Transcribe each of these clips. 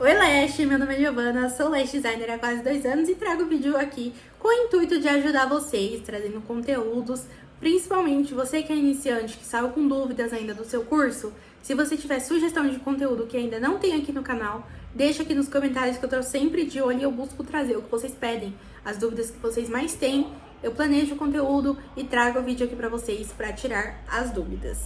Oi Leste, meu nome é Giovana, sou Lash Designer há quase 2 anos e trago vídeo aqui com o intuito de ajudar vocês, trazendo conteúdos, principalmente você que é iniciante, que saiu com dúvidas ainda do seu curso. Se você tiver sugestão de conteúdo que ainda não tem aqui no canal, deixa aqui nos comentários que eu tô sempre de olho e eu busco trazer o que vocês pedem, as dúvidas que vocês mais têm. Eu planejo o conteúdo e trago o vídeo aqui pra vocês para tirar as dúvidas.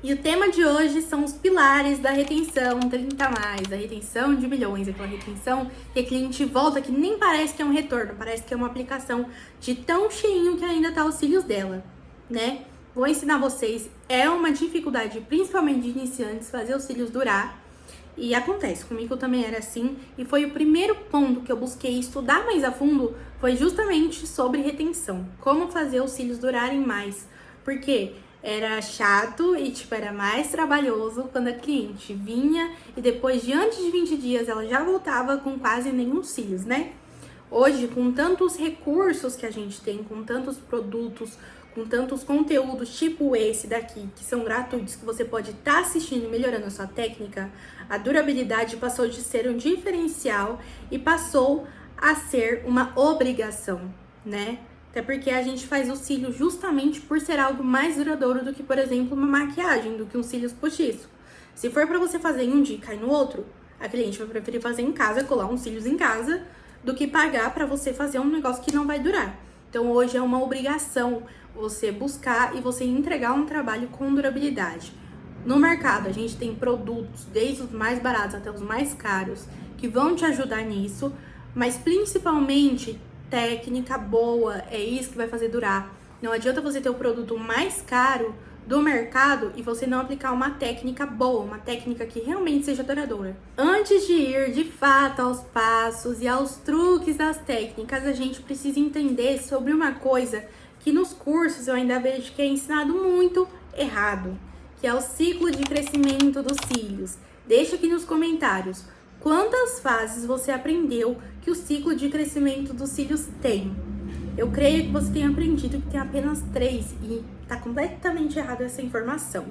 E o tema de hoje são os pilares da retenção 30+, a retenção de milhões, aquela retenção que a cliente volta que nem parece que é um retorno, parece que é uma aplicação de tão cheinho que ainda tá os cílios dela, né? Vou ensinar vocês, é uma dificuldade, principalmente de iniciantes, fazer os cílios durar. E acontece, comigo também era assim, e foi o primeiro ponto que eu busquei estudar mais a fundo, foi justamente sobre retenção, como fazer os cílios durarem mais, porque era chato e, era mais trabalhoso quando a cliente vinha e depois de antes de 20 dias ela já voltava com quase nenhum cílios, né? Hoje, com tantos recursos que a gente tem, com tantos produtos, com tantos conteúdos tipo esse daqui, que são gratuitos, que você pode estar assistindo e melhorando a sua técnica, a durabilidade passou de ser um diferencial e passou a ser uma obrigação, né? Até porque a gente faz o cílio justamente por ser algo mais duradouro do que, por exemplo, uma maquiagem, do que um cílios postiço. Se for pra você fazer em um dia e cair no outro, a cliente vai preferir fazer em casa, colar uns cílios em casa, do que pagar pra você fazer um negócio que não vai durar. Então hoje é uma obrigação você buscar e você entregar um trabalho com durabilidade. No mercado a gente tem produtos, desde os mais baratos até os mais caros, que vão te ajudar nisso, mas principalmente técnica boa, é isso que vai fazer durar. Não adianta você ter o produto mais caro do mercado e você não aplicar uma técnica boa, uma técnica que realmente seja duradoura. Antes de ir de fato aos passos e aos truques das técnicas, a gente precisa entender sobre uma coisa que nos cursos eu ainda vejo que é ensinado muito errado, que é o ciclo de crescimento dos cílios. Deixa aqui nos comentários quantas fases você aprendeu que o ciclo de crescimento dos cílios tem. Eu creio que você tenha aprendido que tem apenas 3 e tá completamente errado essa informação.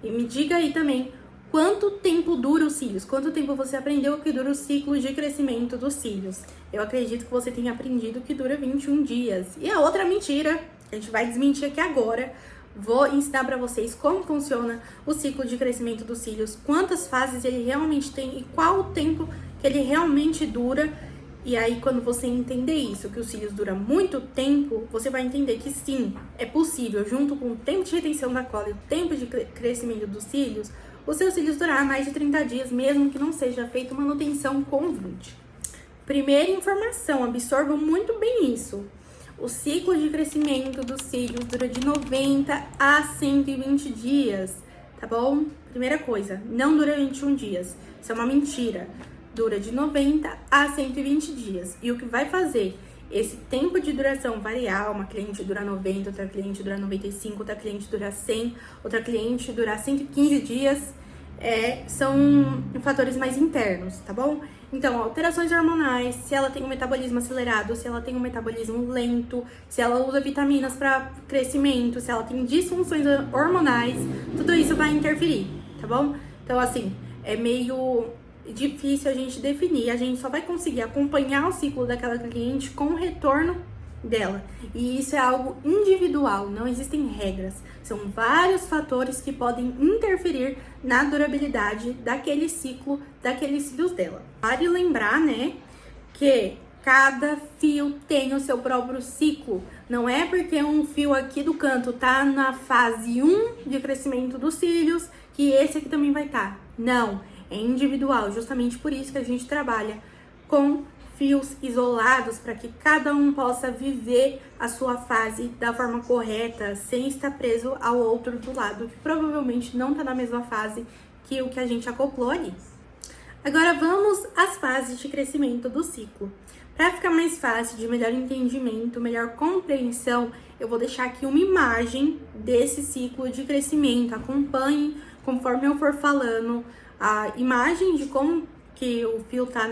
E me diga aí também quanto tempo dura os cílios, quanto tempo você aprendeu que dura o ciclo de crescimento dos cílios. Eu acredito que você tenha aprendido que dura 21 dias. E a outra mentira, a gente vai desmentir aqui agora. Vou ensinar para vocês como funciona o ciclo de crescimento dos cílios, quantas fases ele realmente tem e qual o tempo que ele realmente dura. E aí, quando você entender isso, que os cílios duram muito tempo, você vai entender que sim, é possível, junto com o tempo de retenção da cola e o tempo de crescimento dos cílios, os seus cílios durar mais de 30 dias, mesmo que não seja feita manutenção constante. Primeira informação, absorvam muito bem isso. O ciclo de crescimento dos cílios dura de 90 a 120 dias, tá bom? Primeira coisa, não dura 21 dias. Isso é uma mentira. Dura de 90 a 120 dias. E o que vai fazer esse tempo de duração variar, uma cliente dura 90, outra cliente dura 95, outra cliente dura 100, outra cliente dura 115 dias, são fatores mais internos, tá bom? Então, alterações hormonais, se ela tem um metabolismo acelerado, se ela tem um metabolismo lento, se ela usa vitaminas para crescimento, se ela tem disfunções hormonais, tudo isso vai interferir, tá bom? Então, assim, é meio difícil a gente definir, a gente só vai conseguir acompanhar o ciclo daquela cliente com o retorno dela. E isso é algo individual, não existem regras. São vários fatores que podem interferir na durabilidade daquele ciclo, daqueles cílios dela. Vale lembrar, né, que cada fio tem o seu próprio ciclo. Não é porque um fio aqui do canto tá na fase 1 de crescimento dos cílios que esse aqui também vai estar. Não, é individual. Justamente por isso que a gente trabalha com fios isolados para que cada um possa viver a sua fase da forma correta, sem estar preso ao outro do lado, que provavelmente não está na mesma fase que o que a gente acoplou ali. Agora vamos às fases de crescimento do ciclo. Para ficar mais fácil, de melhor entendimento, melhor compreensão, eu vou deixar aqui uma imagem desse ciclo de crescimento. Acompanhe conforme eu for falando a imagem de como que o fio tá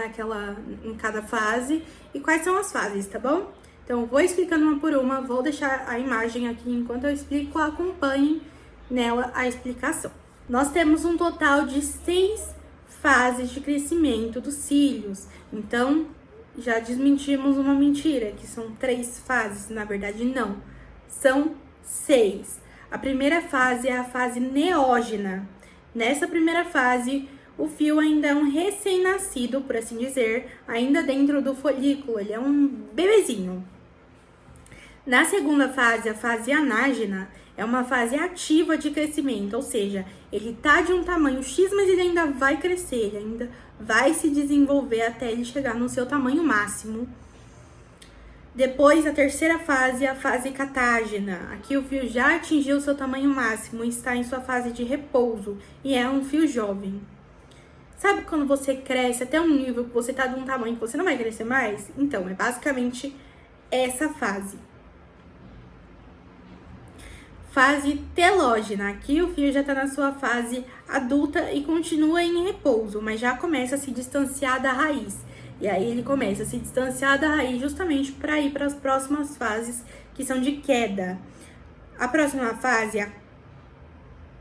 em cada fase e quais são as fases, tá bom? Então, eu vou explicando uma por uma, vou deixar a imagem aqui enquanto eu explico, acompanhem nela a explicação. Nós temos um total de 6 fases de crescimento dos cílios. Então, já desmentimos uma mentira, que são 3 fases. Na verdade, não. São 6. A primeira fase é a fase neógena. Nessa primeira fase, o fio ainda é um recém-nascido, por assim dizer, ainda dentro do folículo. Ele é um bebezinho. Na segunda fase, a fase anágena, é uma fase ativa de crescimento, ou seja, ele tá de um tamanho X, mas ele ainda vai crescer, ele ainda vai se desenvolver até ele chegar no seu tamanho máximo. Depois, a terceira fase é a fase catágena. Aqui o fio já atingiu o seu tamanho máximo e está em sua fase de repouso, e é um fio jovem. Sabe quando você cresce até um nível que você tá de um tamanho que você não vai crescer mais? Então, é basicamente essa fase. Fase telógena. Aqui o fio já está na sua fase adulta e continua em repouso, mas já começa a se distanciar da raiz. E aí ele começa a se distanciar da raiz justamente para ir para as próximas fases, que são de queda. A próxima fase, a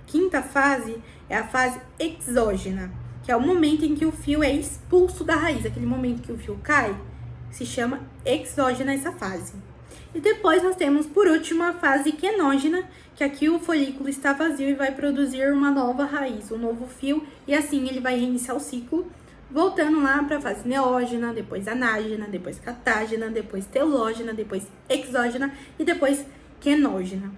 quinta fase, é a fase exógena, que é o momento em que o fio é expulso da raiz. Aquele momento que o fio cai, se chama exógena essa fase. E depois nós temos, por último, a fase quenógena, que aqui o folículo está vazio e vai produzir uma nova raiz, um novo fio, e assim ele vai reiniciar o ciclo, voltando lá para a fase neógena, depois anágena, depois catágena, depois telógena, depois exógena e depois quenógena.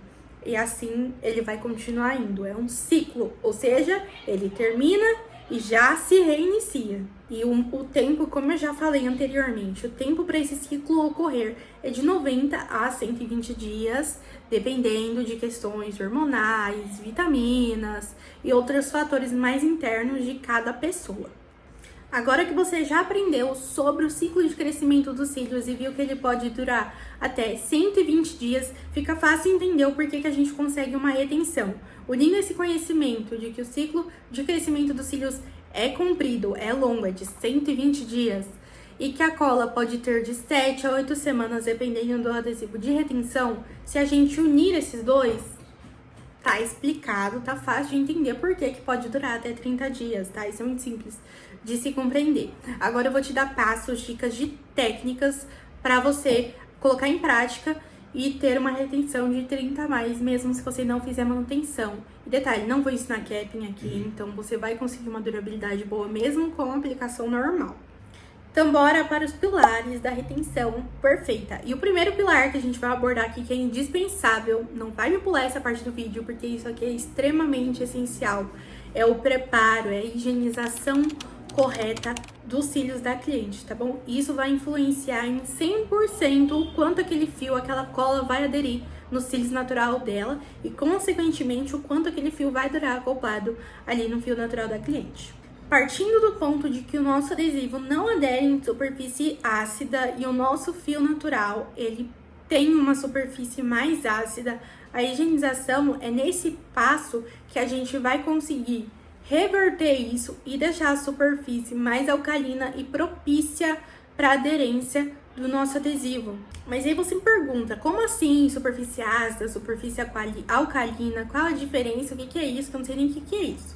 E assim ele vai continuar indo. É um ciclo, ou seja, ele termina e já se reinicia. E o tempo, como eu já falei anteriormente, o tempo para esse ciclo ocorrer é de 90 a 120 dias, dependendo de questões hormonais, vitaminas e outros fatores mais internos de cada pessoa. Agora que você já aprendeu sobre o ciclo de crescimento dos cílios e viu que ele pode durar até 120 dias, fica fácil entender o porquê que a gente consegue uma retenção. Unindo esse conhecimento de que o ciclo de crescimento dos cílios é comprido, é longo, é de 120 dias, e que a cola pode ter de 7 a 8 semanas, dependendo do adesivo de retenção, se a gente unir esses dois, tá explicado, tá fácil de entender por que pode durar até 30 dias, tá? Isso é muito simples de se compreender. Agora eu vou te dar passos, dicas de técnicas para você colocar em prática e ter uma retenção de 30 a mais, mesmo se você não fizer manutenção. E detalhe, não vou ensinar capping aqui, então você vai conseguir uma durabilidade boa mesmo com a aplicação normal. Então, bora para os pilares da retenção perfeita. E o primeiro pilar que a gente vai abordar aqui, que é indispensável, não vai me pular essa parte do vídeo, porque isso aqui é extremamente essencial, é o preparo, é a higienização correta dos cílios da cliente, tá bom? Isso vai influenciar em 100% o quanto aquele fio, aquela cola vai aderir nos cílios natural dela e, consequentemente, o quanto aquele fio vai durar acoplado ali no fio natural da cliente. Partindo do ponto de que o nosso adesivo não adere em superfície ácida e o nosso fio natural, ele tem uma superfície mais ácida, a higienização é nesse passo que a gente vai conseguir reverter isso e deixar a superfície mais alcalina e propícia para aderência do nosso adesivo. Mas aí você me pergunta, como assim superfície ácida, superfície alcalina, qual a diferença, o que é isso, que eu não sei nem o que é isso.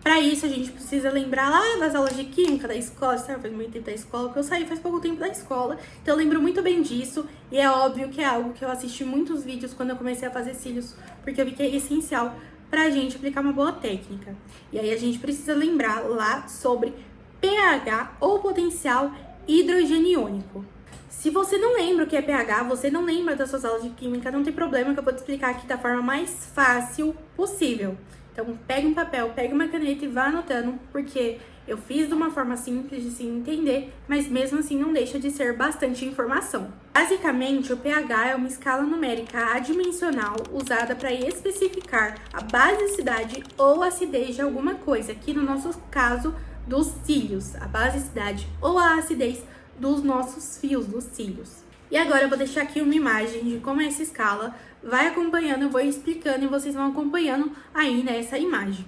Para isso, a gente precisa lembrar lá das aulas de química da escola, sabe? Faz muito tempo da escola, porque eu saí faz pouco tempo da escola, então eu lembro muito bem disso, e é óbvio que é algo que eu assisti muitos vídeos quando eu comecei a fazer cílios, porque eu vi que é essencial pra gente aplicar uma boa técnica. E aí a gente precisa lembrar lá sobre pH ou potencial hidrogeniônico. Se você não lembra o que é pH, você não lembra das suas aulas de química, não tem problema, que eu vou te explicar aqui da forma mais fácil possível. Então, pegue um papel, pegue uma caneta e vá anotando, porque eu fiz de uma forma simples de se entender, mas mesmo assim não deixa de ser bastante informação. Basicamente, o pH é uma escala numérica adimensional usada para especificar a basicidade ou acidez de alguma coisa, aqui no nosso caso, dos cílios, a basicidade ou a acidez dos nossos fios, dos cílios. E agora eu vou deixar aqui uma imagem de como essa escala vai acompanhando, eu vou explicando e vocês vão acompanhando aí nessa imagem.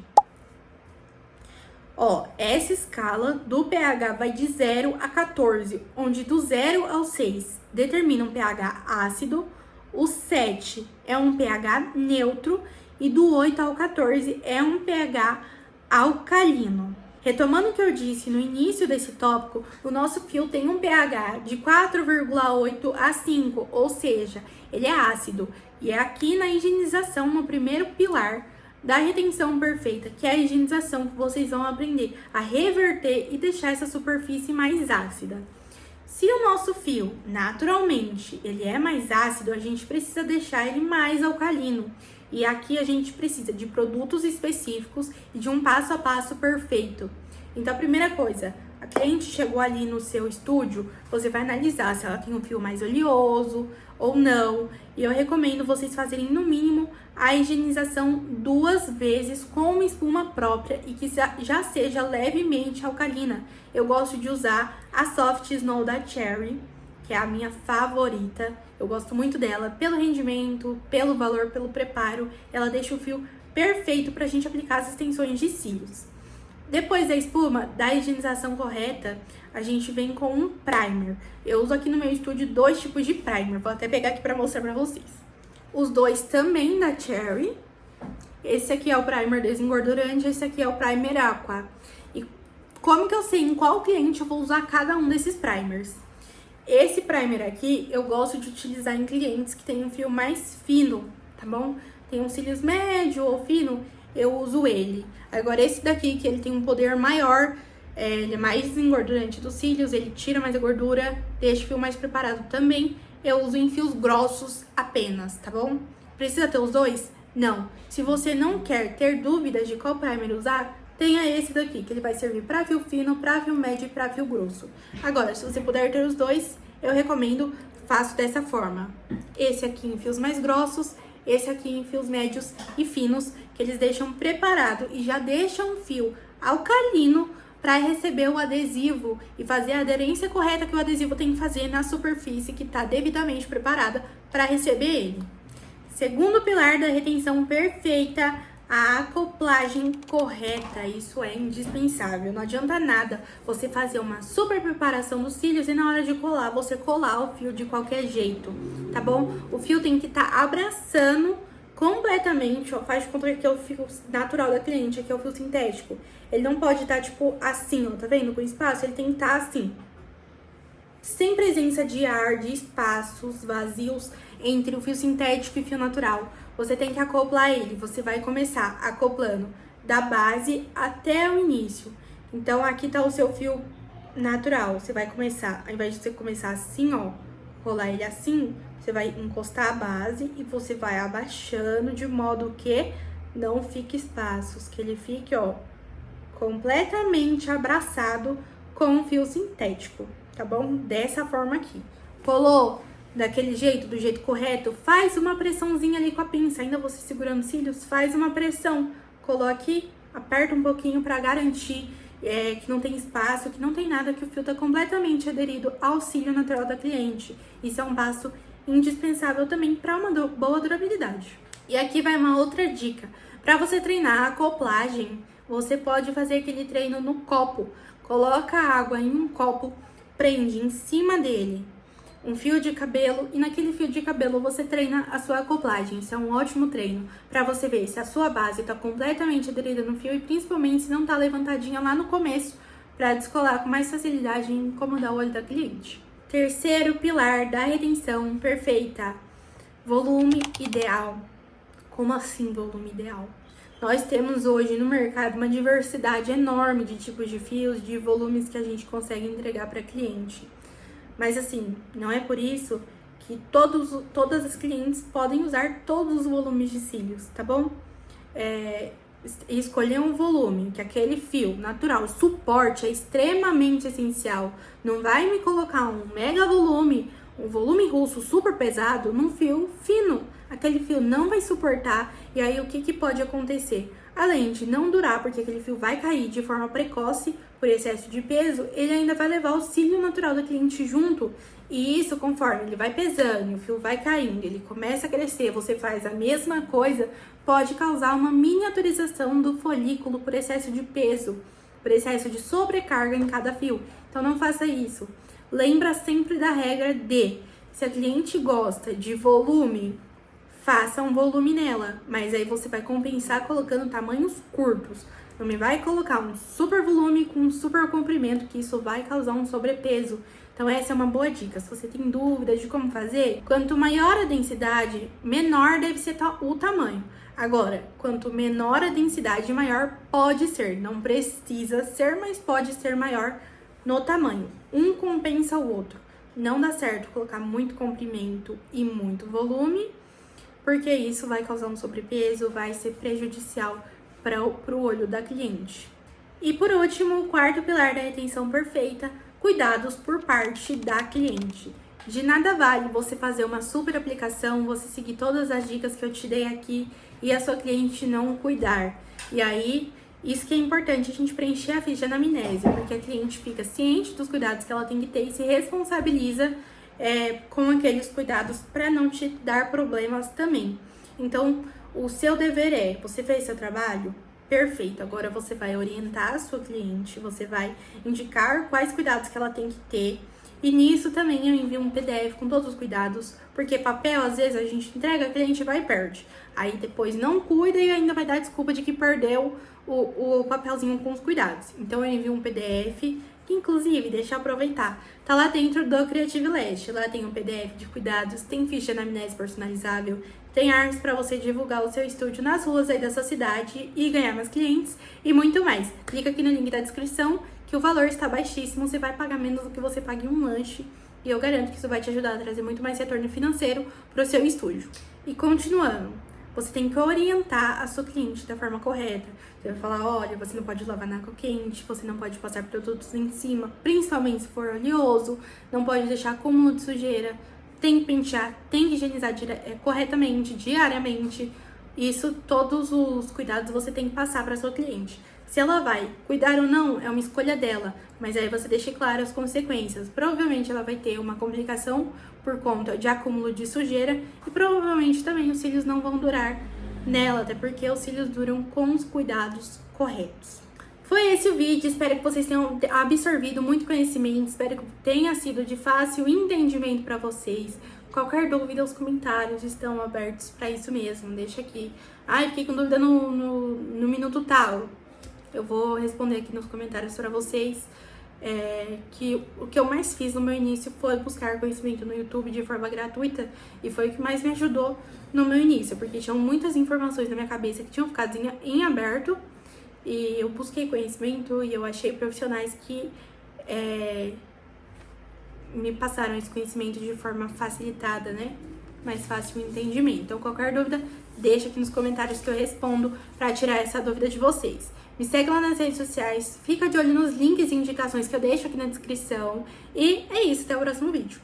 Ó, essa escala do pH vai de 0 a 14, onde do 0 ao 6 determina um pH ácido, o 7 é um pH neutro e do 8 ao 14 é um pH alcalino. Retomando o que eu disse no início desse tópico, o nosso fio tem um pH de 4,8 a 5, ou seja, ele é ácido. E é aqui na higienização, no primeiro pilar da retenção perfeita, que é a higienização, que vocês vão aprender a reverter e deixar essa superfície mais ácida. Se o nosso fio, naturalmente, ele é mais ácido, a gente precisa deixar ele mais alcalino. E aqui a gente precisa de produtos específicos e de um passo a passo perfeito. Então, a primeira coisa, a cliente chegou ali no seu estúdio, você vai analisar se ela tem um fio mais oleoso ou não. E eu recomendo vocês fazerem, no mínimo, a higienização 2 vezes com uma espuma própria e que já seja levemente alcalina. Eu gosto de usar a Soft Snow da Cherry, que é a minha favorita. Eu gosto muito dela pelo rendimento, pelo valor, pelo preparo. Ela deixa o fio perfeito pra gente aplicar as extensões de cílios. Depois da espuma, da higienização correta, a gente vem com um primer. Eu uso aqui no meu estúdio 2 tipos de primer. Vou até pegar aqui pra mostrar pra vocês. Os dois também da Cherry. Esse aqui é o primer desengordurante, esse aqui é o primer aqua. E como que eu sei em qual cliente eu vou usar cada um desses primers? Esse primer aqui, eu gosto de utilizar em clientes que tem um fio mais fino, tá bom? Tem um cílios médio ou fino, eu uso ele. Agora, esse daqui, que ele tem um poder maior, ele é mais desengordurante dos cílios, ele tira mais a gordura, deixa o fio mais preparado também. Eu uso em fios grossos apenas, tá bom? Precisa ter os dois? Não. Se você não quer ter dúvidas de qual primer usar, tenha esse daqui, que ele vai servir para fio fino, para fio médio e para fio grosso. Agora, se você puder ter os dois, eu recomendo, faço dessa forma. Esse aqui em fios mais grossos, esse aqui em fios médios e finos, que eles deixam preparado e já deixam o fio alcalino para receber o adesivo e fazer a aderência correta que o adesivo tem que fazer na superfície que está devidamente preparada para receber ele. Segundo pilar da retenção perfeita, a acoplagem correta. Isso é indispensável. Não adianta nada você fazer uma super preparação dos cílios e na hora de colar, você colar o fio de qualquer jeito, tá bom? O fio tem que estar abraçando completamente, ó, faz de conta que é o fio natural da cliente, aqui é o fio sintético. Ele não pode estar, tipo, assim, ó, tá vendo? Com espaço, ele tem que estar assim. Sem presença de ar, de espaços vazios entre o fio sintético e o fio natural. Você tem que acoplar ele, você vai começar acoplando da base até o início. Então, aqui tá o seu fio natural, você vai começar, ao invés de você começar assim, ó, rolar ele assim, você vai encostar a base e você vai abaixando de modo que não fique espaços, que ele fique, ó, completamente abraçado com o fio sintético, tá bom? Dessa forma aqui. Colou daquele jeito, do jeito correto, faz uma pressãozinha ali com a pinça, ainda você segurando os cílios, faz uma pressão, coloque, aperta um pouquinho para garantir que não tem espaço, que não tem nada, que o fio tá completamente aderido ao cílio natural da cliente. Isso é um passo indispensável também para uma boa durabilidade. E aqui vai uma outra dica. Para você treinar a acoplagem, você pode fazer aquele treino no copo. Coloca a água em um copo, prende em cima dele um fio de cabelo e naquele fio de cabelo você treina a sua acoplagem. Isso é um ótimo treino para você ver se a sua base está completamente aderida no fio e principalmente se não está levantadinha lá no começo para descolar com mais facilidade e incomodar o olho da cliente. Terceiro pilar da retenção perfeita, volume ideal. Como assim volume ideal? Nós temos hoje no mercado uma diversidade enorme de tipos de fios, de volumes que a gente consegue entregar para cliente. Mas assim, não é por isso que todas as clientes podem usar todos os volumes de cílios, tá bom? Escolher um volume, que aquele fio natural, suporte é extremamente essencial. Não vai me colocar um mega volume, um volume russo super pesado num fio fino. Aquele fio não vai suportar e aí o que pode acontecer? Além de não durar, porque aquele fio vai cair de forma precoce por excesso de peso, ele ainda vai levar o cílio natural da cliente junto. E isso, conforme ele vai pesando, o fio vai caindo, ele começa a crescer, você faz a mesma coisa, pode causar uma miniaturização do folículo por excesso de peso, por excesso de sobrecarga em cada fio. Então não faça isso. Lembra sempre da regra de, se a cliente gosta de volume, faça um volume nela, mas aí você vai compensar colocando tamanhos curtos. Não me vai colocar um super volume com um super comprimento, que isso vai causar um sobrepeso. Então essa é uma boa dica. Se você tem dúvidas de como fazer, quanto maior a densidade, menor deve ser o tamanho. Agora, quanto menor a densidade, maior pode ser. Não precisa ser, mas pode ser maior no tamanho. Um compensa o outro. Não dá certo colocar muito comprimento e muito volume, porque isso vai causar um sobrepeso, vai ser prejudicial para o olho da cliente. E por último, o quarto pilar da retenção perfeita, cuidados por parte da cliente. De nada vale você fazer uma super aplicação, você seguir todas as dicas que eu te dei aqui e a sua cliente não cuidar. E aí, isso que é importante, a gente preencher a ficha de anamnese, porque a cliente fica ciente dos cuidados que ela tem que ter e se responsabiliza com aqueles cuidados para não te dar problemas também. Então, o seu dever você fez seu trabalho? Perfeito, agora você vai orientar a sua cliente, você vai indicar quais cuidados que ela tem que ter. E nisso também eu envio um PDF com todos os cuidados, porque papel, às vezes, a gente entrega, a cliente vai e perde. Aí depois não cuida e ainda vai dar desculpa de que perdeu o papelzinho com os cuidados. Então eu envio um PDF, que inclusive, deixa eu aproveitar, tá lá dentro do Creative Lash. Lá tem um PDF de cuidados, tem ficha de anamnese personalizável, tem artes para você divulgar o seu estúdio nas ruas aí da sua cidade e ganhar mais clientes e muito mais. Clica aqui no link da descrição que o valor está baixíssimo, você vai pagar menos do que você paga em um lanche e eu garanto que isso vai te ajudar a trazer muito mais retorno financeiro para o seu estúdio. E continuando, você tem que orientar a sua cliente da forma correta. Você vai falar, olha, você não pode lavar na água quente, você não pode passar produtos em cima, principalmente se for oleoso, não pode deixar acúmulo de sujeira, tem que pentear, tem que higienizar corretamente, diariamente. Isso, todos os cuidados você tem que passar para sua cliente. Se ela vai cuidar ou não, é uma escolha dela, mas aí você deixa claro as consequências. Provavelmente ela vai ter uma complicação por conta de acúmulo de sujeira e provavelmente também os cílios não vão durar nela, até porque os cílios duram com os cuidados corretos. Foi esse o vídeo, espero que vocês tenham absorvido muito conhecimento, espero que tenha sido de fácil entendimento para vocês. Qualquer dúvida, os comentários estão abertos para isso mesmo, deixa aqui. Ai, fiquei com dúvida no minuto tal. Eu vou responder aqui nos comentários para vocês. Que o que eu mais fiz no meu início foi buscar conhecimento no YouTube de forma gratuita e foi o que mais me ajudou no meu início, porque tinham muitas informações na minha cabeça que tinham ficado em aberto e eu busquei conhecimento e eu achei profissionais que me passaram esse conhecimento de forma facilitada, né? Mais fácil o entendimento. Então, qualquer dúvida, deixa aqui nos comentários que eu respondo para tirar essa dúvida de vocês. Me segue lá nas redes sociais, fica de olho nos links e indicações que eu deixo aqui na descrição. E é isso, até o próximo vídeo.